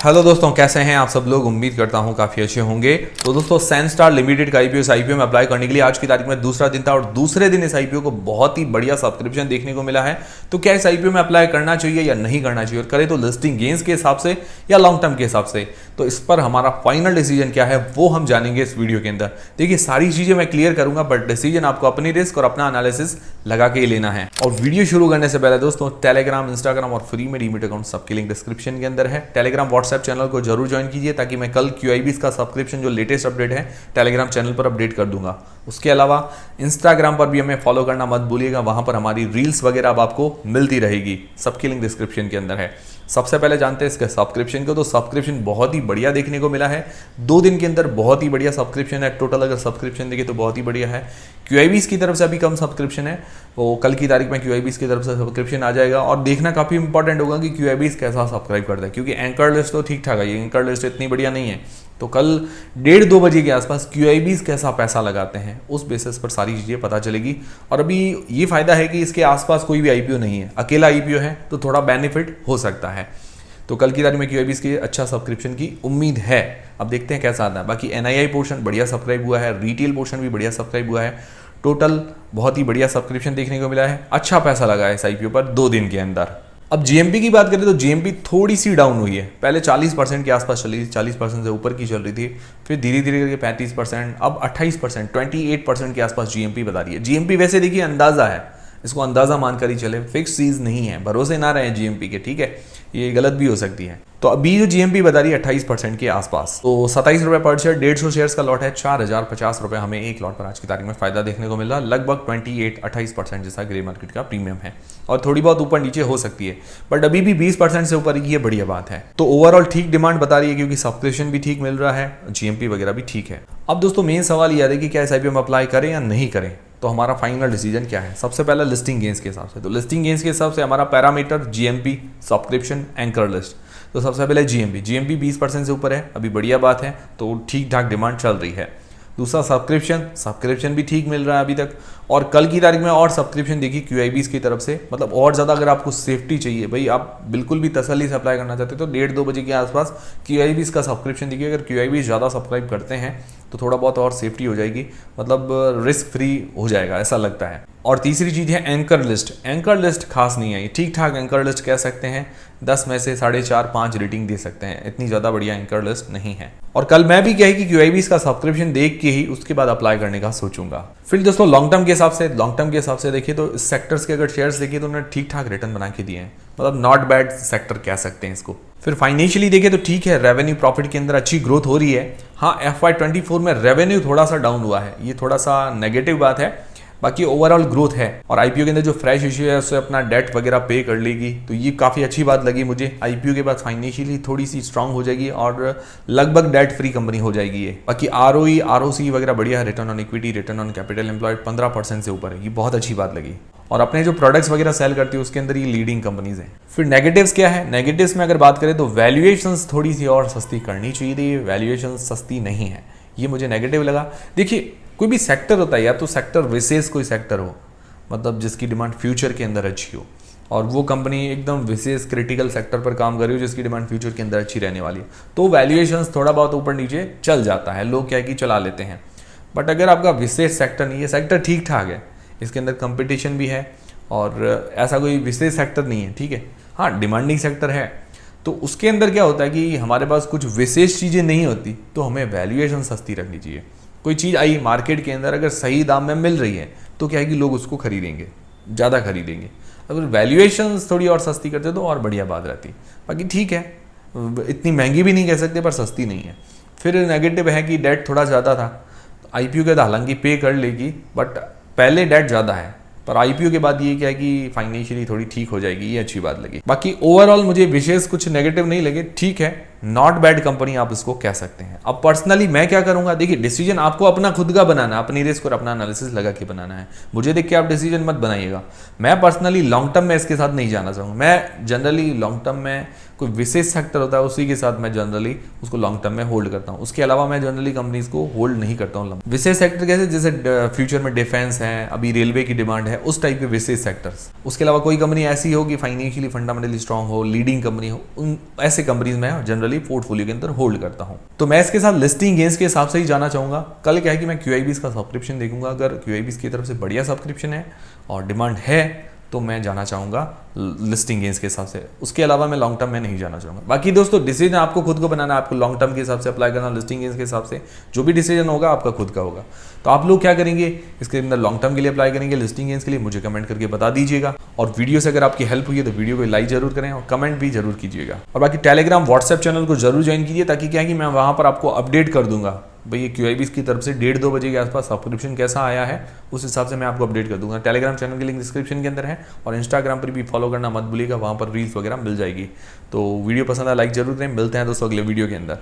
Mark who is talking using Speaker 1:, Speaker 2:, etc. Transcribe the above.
Speaker 1: Hello दोस्तों, कैसे हैं आप सब लोग। उम्मीद करता हूं काफ़ी अच्छे होंगे। तो दोस्तों, सैनस्टार लिमिटेड का आईपीओ में अप्लाई करने के लिए आज की तारीख में दूसरा दिन था और दूसरे दिन इस आईपीओ को बहुत ही बढ़िया सब्सक्रिप्शन देखने को मिला है। तो क्या इस आईपीओ में अप्लाई करना चाहिए या नहीं करना चाहिए, और करें तो लिस्टिंग गेंस के हिसाब से या लॉन्ग टर्म के हिसाब से, तो इस पर हमारा फाइनल डिसीजन क्या है वो हम जानेंगे इस वीडियो के अंदर। देखिए, सारी चीज़ें मैं क्लियर करूंगा, बट डिसीजन आपको अपनी रिस्क और अपना एनालिसिस लगा के ही लेना है। और वीडियो शुरू करने से पहले दोस्तों, टेलीग्राम, इंस्टाग्राम और फ्री में डीमेट अकाउंट सबकी लिंक डिस्क्रिप्शन के अंदर है। टेलीग्राम, व्हाट्सएप चैनल को जरूर ज्वाइन कीजिए, ताकि मैं कल QIBs का सब्सक्रिप्शन जो लेटेस्ट अपडेट है टेलीग्राम चैनल पर अपडेट कर दूंगा। उसके अलावा इंस्टाग्राम पर भी हमें फॉलो करना मत भूलिएगा, वहां पर हमारी रील्स वगैरह अब आपको मिलती रहेगी। सबकी लिंक डिस्क्रिप्शन के अंदर है। सबसे पहले जानते हैं इसके सब्सक्रिप्शन को। तो सब्सक्रिप्शन बहुत ही बढ़िया देखने को मिला है, 2 दिन के अंदर बहुत ही बढ़िया सब्सक्रिप्शन है। टोटल अगर सब्सक्रिप्शन देखें तो बहुत ही बढ़िया है। QIBs की तरफ से अभी कम सब्सक्रिप्शन है, वो कल की तारीख में QIBs की तरफ से सब्सक्रिप्शन आ जाएगा। और देखना काफ़ी इंपॉर्टेंट होगा कि QIBs कैसा सब्सक्राइब करता है, क्योंकि एंकर लिस्ट तो ठीक ठाक है, ये एंकर लिस्ट इतनी बढ़िया नहीं है। तो कल 1:30-2 बजे के आसपास QIBs कैसा पैसा लगाते हैं, उस बेसिस पर सारी चीज़ें पता चलेगी। और अभी ये फायदा है कि इसके आसपास कोई भी IPO नहीं है, अकेला IPO है, तो थोड़ा बेनिफिट हो सकता है। तो कल की तारीख में QIBs की अच्छा सब्सक्रिप्शन की उम्मीद है। अब देखते हैं कैसा आता है। बाकी NII पोर्शन बढ़िया सब्सक्राइब हुआ है, रिटेल पोर्शन भी बढ़िया सब्सक्राइब हुआ है। टोटल बहुत ही बढ़िया सब्सक्रिप्शन देखने को मिला है, अच्छा पैसा लगा है इस IPO पर 2 दिन के अंदर। अब GMP की बात करें तो GMP थोड़ी सी डाउन हुई है। पहले 40% के आसपास चली थी, 40% से ऊपर की चल रही थी, फिर धीरे धीरे करके 35%, अब 28%, 28% के आसपास GMP बता रही है। GMP वैसे देखिए अंदाजा है, इसको अंदाजा मानकर ही चले, फिक्स चीज नहीं है, भरोसे ना रहे GMP के, ठीक है, ये गलत भी हो सकती है। तो अभी जो GMP बता रही है 28% के आसपास। तो 27 रुपये पर शेयर, 150 शेयर्स का लॉट है, 4050 रुपये हमें एक लॉट पर आज की तारीख में फायदा देखने को मिल रहा है। लगभग 28% जैसा ग्रे मार्केट का प्रीमियम है, और थोड़ी बहुत ऊपर नीचे हो सकती है, बट अभी भी 20% से ऊपर ये बढ़िया बात है। तो ओवरऑल ठीक डिमांड बता रही है, क्योंकि सब्सक्रिप्शन भी ठीक मिल रहा है, GMP वगैरह भी ठीक है। अब दोस्तों, मेन सवाल यह है कि क्या इस IPO में अप्लाई करें या नहीं करें। तो हमारा फाइनल डिसीजन क्या है। सबसे पहले लिस्टिंग गेंस के हिसाब से, तो लिस्टिंग गेंस के हिसाब से हमारा parameter GMP, subscription, anchor list. तो सबसे पहले GMP 20% से ऊपर है, अभी बढ़िया बात है, तो ठीक ठाक डिमांड चल रही है। दूसरा सब्सक्रिप्शन भी ठीक मिल रहा है अभी तक। और कल की तारीख में और सब्सक्रिप्शन देखी QIBs की तरफ से, मतलब और ज़्यादा अगर आपको सेफ्टी चाहिए, भाई आप बिल्कुल भी तसल्ली से अप्लाई करना चाहते हो, तो 1:30-2 बजे के आसपास QIBs का सब्सक्रिप्शन देखिए। अगर QIBs ज़्यादा सब्सक्राइब करते हैं तो थोड़ा बहुत और सेफ्टी हो जाएगी, मतलब रिस्क फ्री हो जाएगा, ऐसा लगता है। और तीसरी चीज़ है एंकर लिस्ट। एंकर लिस्ट खास नहीं है, ठीक ठाक एंकर लिस्ट कह सकते हैं, 10 में से 4.5-5 रेटिंग दे सकते हैं, इतनी ज़्यादा बढ़िया एंकर लिस्ट नहीं है। और कल मैं भी क्या है कि QIBs का सब्सक्रिप्शन देख के ही उसके बाद अप्लाई करने का सोचूंगा। फिर दोस्तों, लॉन्ग टर्म के हिसाब से देखिए तो इस सेक्टर्स के अगर शेयर्स देखिए तो उन्होंने ठीक ठाक रिटर्न बना के दिए हैं, मतलब नॉट बैड सेक्टर कह सकते हैं इसको। फिर फाइनेंशियली देखें तो ठीक है, रेवेन्यू प्रॉफिट के अंदर अच्छी ग्रोथ हो रही है। हाँ, FY24 में रेवेन्यू थोड़ा सा डाउन हुआ है, ये थोड़ा सा नेगेटिव बात है, बाकी ओवरऑल ग्रोथ है। और IPO के अंदर जो फ्रेश इश्यू है उससे अपना डेट वगैरह पे कर लेगी, तो ये काफ़ी अच्छी बात लगी मुझे। IPO के बाद फाइनेंशियली थोड़ी सी स्ट्रांग हो जाएगी और लगभग डेट फ्री कंपनी हो जाएगी ये। बाकी ROE, ROC वगैरह बढ़िया है, return on equity, return on capital employed 15% से ऊपर है, ये बहुत अच्छी बात लगी। और अपने जो प्रोडक्ट्स वगैरह सेल करती है उसके अंदर ये लीडिंग कंपनीज हैं। फिर नेगेटिव्स क्या है। नेगेटिव्स में अगर बात करें तो वैल्यूएशंस थोड़ी सी और सस्ती करनी चाहिए थी, वैल्यूएशन सस्ती नहीं है, ये मुझे नेगेटिव लगा। देखिए, कोई भी सेक्टर होता है, या तो सेक्टर विशेष कोई सेक्टर हो, मतलब जिसकी डिमांड फ्यूचर के अंदर अच्छी हो, और वो कंपनी एकदम विशेष क्रिटिकल सेक्टर पर काम कर रही हो जिसकी डिमांड फ्यूचर के अंदर अच्छी रहने वाली है, तो वैल्यूएशंस थोड़ा बहुत ऊपर नीचे चल जाता है, लोग क्या है कि चला लेते हैं। बट अगर आपका विशेष सेक्टर नहीं है, सेक्टर ठीक ठाक है, इसके अंदर कंपटीशन भी है, और ऐसा कोई विशेष सेक्टर नहीं है, ठीक है, हाँ डिमांडिंग सेक्टर है, तो उसके अंदर क्या होता है कि हमारे पास कुछ विशेष चीज़ें नहीं होती, तो हमें वैल्यूएशन सस्ती रखनी चाहिए। कोई चीज़ आई मार्केट के अंदर, अगर सही दाम में मिल रही है तो क्या है कि लोग उसको खरीदेंगे, ज़्यादा खरीदेंगे। अगर वैल्यूएशन थोड़ी और सस्ती करते तो और बढ़िया बात रहती। बाकी ठीक है, इतनी महंगी भी नहीं कह सकते, पर सस्ती नहीं है। फिर नेगेटिव है कि डेट थोड़ा ज़्यादा था, IPO के हालांकि पे कर लेगी, बट पहले डेट ज़्यादा है, पर IPO के बाद ये क्या है कि फाइनेंशियली थोड़ी ठीक हो जाएगी, ये अच्छी बात लगी। बाकी ओवरऑल मुझे विशेष कुछ नेगेटिव नहीं लगे, ठीक है, नॉट बैड कंपनी आप इसको कह सकते हैं। अब पर्सनली मैं क्या करूंगा, देखिए डिसीजन आपको अपना खुद का बनाना है, अपनी रिस्क और अपना एनालिसिस लगा के बनाना है। मुझे देख के आप डिसीजन मत बनाइएगा। मैं पर्सनली लॉन्ग टर्म में इसके साथ नहीं जाना चाहूँगा। मैं जनरली लॉन्ग टर्म में कोई विशेष सेक्टर होता है उसी के साथ मैं जनरली उसको लॉन्ग टर्म में होल्ड करता हूँ, उसके अलावा मैं जनरली कंपनीज को होल्ड नहीं करता हूँ। विशेष सेक्टर कैसे, जैसे फ्यूचर में डिफेंस है, अभी रेलवे की डिमांड है, उस टाइप के विशेष सेक्टर्स। उसके अलावा कोई कंपनी ऐसी हो कि फाइनेंशियली फंडामेंटली स्ट्रांग हो, लीडिंग कंपनी हो, उन ऐसे कंपनीज में जनरली जनरली पोर्टफोलियो के अंदर होल्ड करता हूं। तो मैं इसके साथ लिस्टिंग गेंस के हिसाब से ही जाना चाहूंगा। कल क्या है कि मैं QIBs का सब्सक्रिप्शन देखूंगा, अगर QIBs की तरफ से बढ़िया सब्सक्रिप्शन है और डिमांड है तो मैं जाना चाहूँगा लिस्टिंग गेंस के हिसाब से। उसके अलावा मैं लॉन्ग टर्म में नहीं जाना चाहूँगा। बाकी दोस्तों डिसीजन आपको खुद को बनाना है, आपको लॉन्ग टर्म के हिसाब से अप्लाई करना, लिस्टिंग गेंस के हिसाब से जो भी डिसीजन होगा आपका खुद का होगा। तो आप लोग क्या करेंगे, इसके अंदर लॉन्ग टर्म के लिए अप्लाई करेंगे, लिस्टिंग गेंस के लिए, मुझे कमेंट करके बता दीजिएगा। और वीडियो से अगर आपकी हेल्प हुई है तो वीडियो को लाइक जरूर करें और कमेंट भी जरूर कीजिएगा। और बाकी टेलीग्राम व्हाट्सएप चैनल को जरूर ज्वाइन कीजिए, ताकि क्या है कि मैं वहाँ पर आपको अपडेट कर दूंगा भाई ये QIBs की तरफ से 1:30-2 बजे के आसपास सब्सक्रिप्शन कैसा आया है, उस हिसाब से मैं आपको अपडेट कर दूंगा। टेलीग्राम चैनल की लिंक डिस्क्रिप्शन के अंदर है और इंस्टाग्राम पर भी फॉलो करना मत भूलिएगा, वहाँ पर रील्स वगैरह मिल जाएगी। तो वीडियो पसंद है लाइक जरूर करें। मिलते हैं दोस्तों अगले वीडियो के अंदर।